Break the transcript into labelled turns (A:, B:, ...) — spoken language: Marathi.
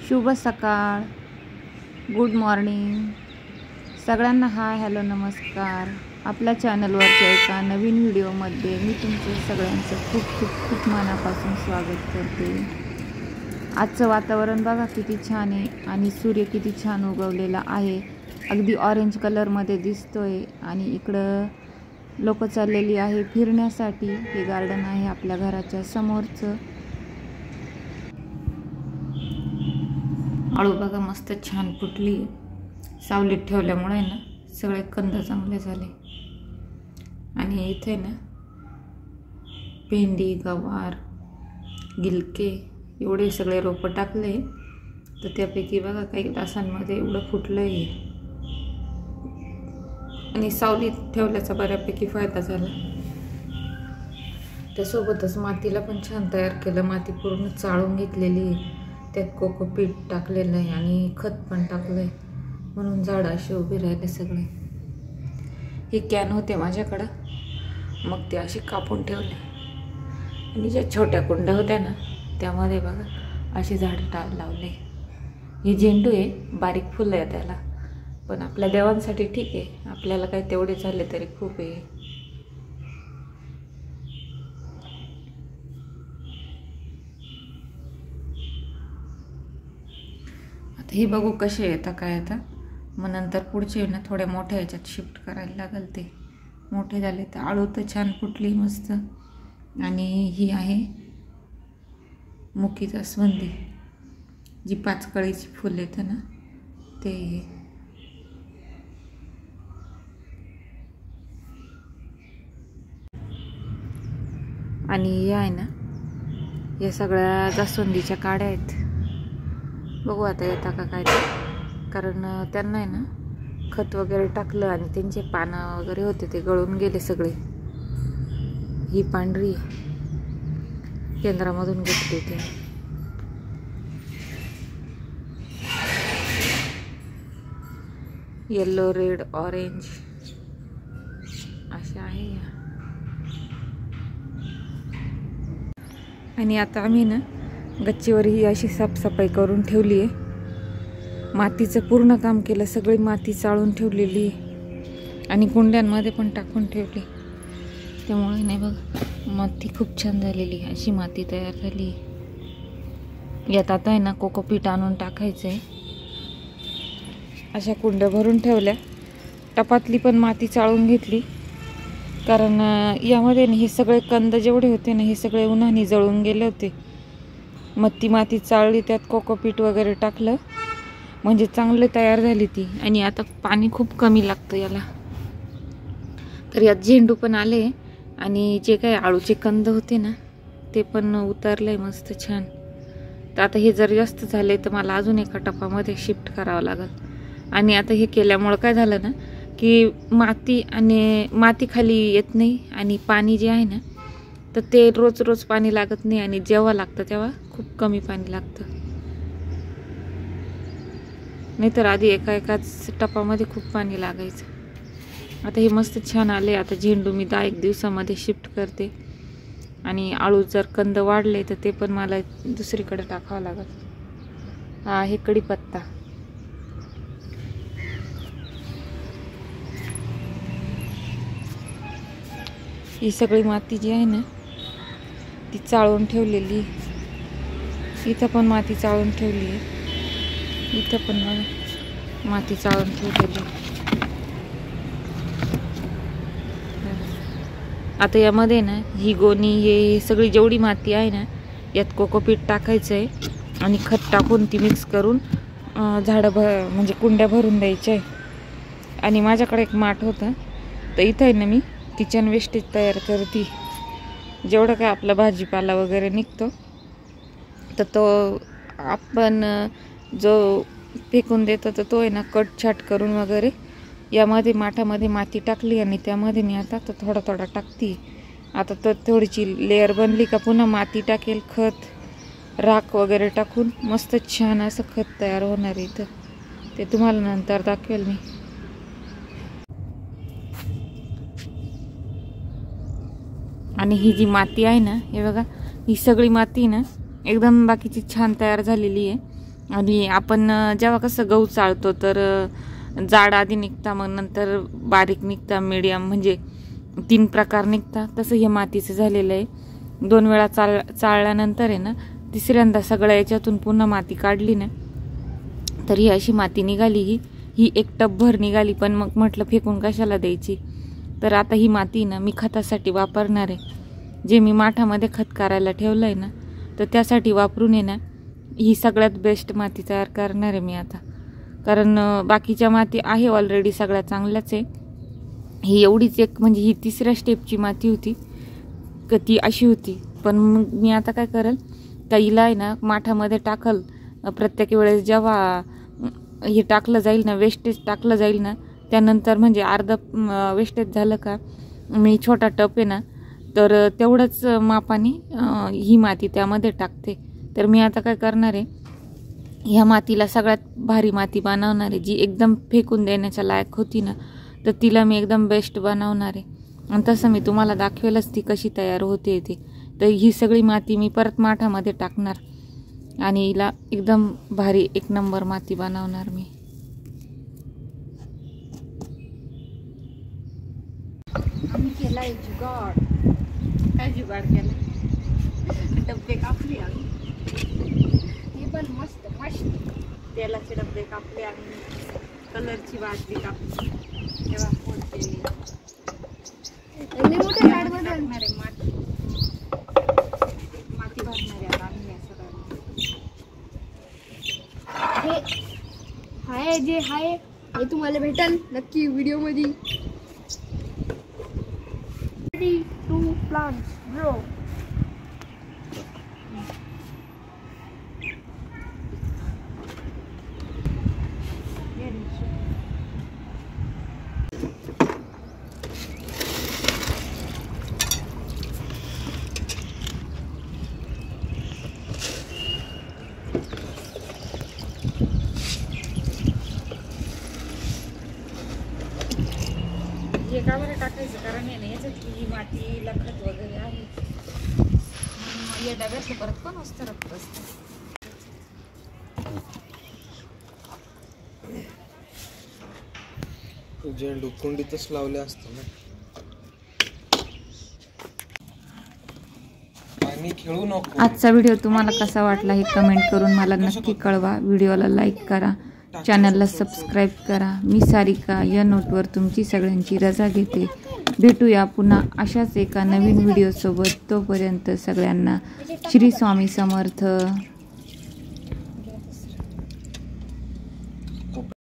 A: शुभ सकाळ, गुड मॉर्निंग सगळ्यांना. हाय, हॅलो, नमस्कार. आपल्या चॅनलवरच्या एका नवीन व्हिडिओमध्ये मी तुमचं सगळ्यांचं खूप खूप खूप मनापासून स्वागत करते. आजचं वातावरण बघा किती छान आहे आणि सूर्य किती छान उगवलेला आहे. अगदी ऑरेंज कलरमध्ये दिसतोय आणि इकडं लोक चाललेली आहे फिरण्यासाठी. हे गार्डन आहे आपल्या घराच्या समोरचं. आळू बघा मस्त छान फुटली. सावलीत ठेवल्यामुळे ना सगळे कंद चांगले झाले. आणि इथे ना भेंडी, गवार, गिलके एवढे सगळे रोपं टाकले, तर त्यापैकी बघा काही तासांमध्ये एवढं फुटलंय. आणि सावलीत ठेवल्याचा बऱ्यापैकी फायदा झाला. त्यासोबतच मातीला पण छान तयार केलं. माती पूर्ण चाळून घेतलेली, त्यात कोकोपीट टाकलेलं आहे आणि खत पण टाकलंय, म्हणून झाड असे उभे राहिले सगळे. हे कॅन होते माझ्याकडं, मग ते असे कापून ठेवले. आणि ज्या छोट्या कुंड्या होत्या ना त्यामध्ये बघा असे झाडं लावले. हे झेंडू आहे, बारीक फुलं आहे त्याला, पण आपल्या देवांसाठी ठीक आहे. आपल्याला काय तेवढे झाले तरी खूप आहे. आता हे बघू कसे येतात काय आता. मग नंतर पुढचे ना थोड्या मोठ्या ह्याच्यात शिफ्ट करायला लागेल. ते मोठे झाले तर. आळू तर छान फुटली मस्त. आणि ही आहे मुकी जास्वंदी, जी 5 कळीची फुलं येतं ना ते. आणि हे आहे ना, या सगळ्या जास्वंदीच्या काड्या आहेत. बघू आता येता का काय ते, कारण त्यांना आहे ना खत वगैरे टाकलं आणि त्यांचे पानं वगैरे होते ते गळून गेले सगळे. ही पांढरी केंद्रामधून घेतली ते. येल्लो, रेड, ऑरेंज अशा आहे या. आणि आता आम्ही ना गच्चीवर ही अशी साफसफाई करून ठेवली आहे. मातीचं पूर्ण काम केलं, सगळी माती चाळून ठेवलेली आणि कुंड्यांमध्ये पण टाकून ठेवली. त्यामुळे नाही बघ माती खूप छान झालेली, अशी माती तयार झाली. यात आता आहे ना कोकोपीट आणून टाकायचं आहे. अशा कुंड्या भरून ठेवल्या. टपातली पण माती चाळून घेतली, कारण यामध्ये हे सगळे कंद जेवढे होते ना हे सगळे उन्हाने जळून गेले होते. मग ती माती चाळली, त्यात कोकोपीट वगैरे टाकलं, म्हणजे चांगले तयार झाली ती. आणि आता पाणी खूप कमी लागतं याला. तर यात झेंडू पण आले आणि जे काही आळूचे कंद होते ना ते पण उतरले मस्त छान. तर आता हे जर जास्त झाले तर मला अजून एका टपामध्ये शिफ्ट करावं लागेल. आणि आता हे केल्यामुळं काय झालं ना की माती खाली येत नाही आणि पाणी जे आहे ना तर ते रोज रोज पाणी लागत नाही. आणि जेव्हा लागतं तेव्हा खूप कमी पाणी लागतं. नाहीतर आधी एकाच टपामध्ये खूप पाणी लागायचं. आता हे मस्त छान आले. आता झेंडू मी 10-1 दिवसामध्ये शिफ्ट करते. आणि आळू जर कंद वाढले तर ते पण मला दुसरीकडे टाकावं लागेल. हा आहे कढीपत्ता. ही सगळी माती जी आहे ना ती चाळून ठेवलेली. इथं पण माती चाळून ठेवली आहे. इथं पण माती चाळून ठेवलेली. आता यामध्ये ना ही गोणी हे सगळी जेवढी माती आहे ना यात कोकोपीट टाकायचं आहे आणि खत टाकून ती मिक्स करून झाडं म्हणजे कुंड्या भरून द्यायच्या आहे. आणि माझ्याकडे एक माठ होतं, तर इथं आहे ना मी किचन वेस्टेज तयार करते. जेवढं काय आपला भाजीपाला वगैरे निघतो तर तो आपण जो फेकून देतो तर तो आहे ना कटछाट करून वगैरे यामध्ये माठामध्ये माती टाकली आणि त्यामध्ये मी आता तो थोडा थोडा टाकते. आता तर थोडीची लेअर बनली का पुन्हा माती टाकेल, खत, राख वगैरे टाकून मस्त छान असं खत तयार होणार आहे. इथं ते तुम्हाला नंतर दाखवेल मी. आणि ही जी माती आहे ना हे बघा, ही सगळी माती ना एकदम बाकीची छान तयार झालेली आहे. आणि आपण जेव्हा कसं गहू चाळतो तर जाड आधी निघता, मग नंतर बारीक निघता, मीडियम, म्हणजे 3 प्रकार निघता. तसं हे मातीचं झालेलं आहे. 2 वेळा चाळल्यानंतर आहे ना, तिसऱ्यांदा सगळ्या याच्यातून पुन्हा माती काढली ना, तर ही अशी माती निघाली. ही 1 टपभर निघाली. पण मग म्हटलं फेकून कशाला द्यायची, तर आता ही माती ना मी खतासाठी वापरणार आहे. जे मी माठामध्ये खत करायला ठेवलं आहे ना, तर त्यासाठी वापरून आहे ना ही सगळ्यात बेस्ट माती तयार करणार आहे मी आता. कारण बाकीच्या माती आहे ऑलरेडी सगळ्या चांगल्याच आहे. ही एवढीच एक, म्हणजे ही 3ऱ्या स्टेपची माती होती, ती अशी होती. पण मग मी आता काय करेल, हिला आहे ना माठामध्ये टाकल. प्रत्येक वेळेस जेव्हा हे टाकलं जाईल ना, वेस्टेज टाकलं जाईल ना, त्यानंतर म्हणजे अर्ध वेस्टेज झालं का मी छोटा टप आहे ना, तर तेवढंच मापाने ही माती त्यामध्ये टाकते. तर मी आता काय करणार आहे, ह्या मातीला सगळ्यात भारी माती बनवणार आहे, जी एकदम फेकून देण्याच्या लायक होती ना, तर तिला मी एकदम बेस्ट बनवणार आहे. आणि तसं मी तुम्हाला दाखवेलच ती कशी तयार होते ती. तर ही सगळी माती मी परत माठामध्ये टाकणार आणि हिला एकदम भारी 1 नंबर माती बनवणार मी.
B: आम्ही केलाय जुगाड.
A: काय जुगाड केला?
B: डब्बे कापले आम्ही. हे पण मस्त
A: तेलाचे डब्बे कापले आणि कलरची बाटली कापली. तेव्हा
B: मोठे झाड बदल
A: माती भरणार आहे आता आम्ही या सगळ्यांना.
B: हे जे आहे हे तुम्हाला भेटल नक्की व्हिडिओ मध्ये. Ready to plant, bro.
A: हे का बरं टाकायचं, कारण आहे ना याच्यात ही माती लखत वगैरे आहे. या डब्यात परत पण असतं रक्त असतं.
C: झेंडू कुंडीतच लावले असतं ना. पाणी खेळू नको.
A: आजचा व्हिडिओ तुम्हाला कसा वाटला हे कमेंट करून मला नक्की कळवा. व्हिडिओला लाईक करा, चॅनलला सबस्क्राईब करा. मी सारिका या नोटवर तुमची सगळ्यांची रजा घेते. भेटूया पुन्हा अशाच एका नवीन व्हिडिओसोबत. तोपर्यंत सगळ्यांना श्री स्वामी समर्थ.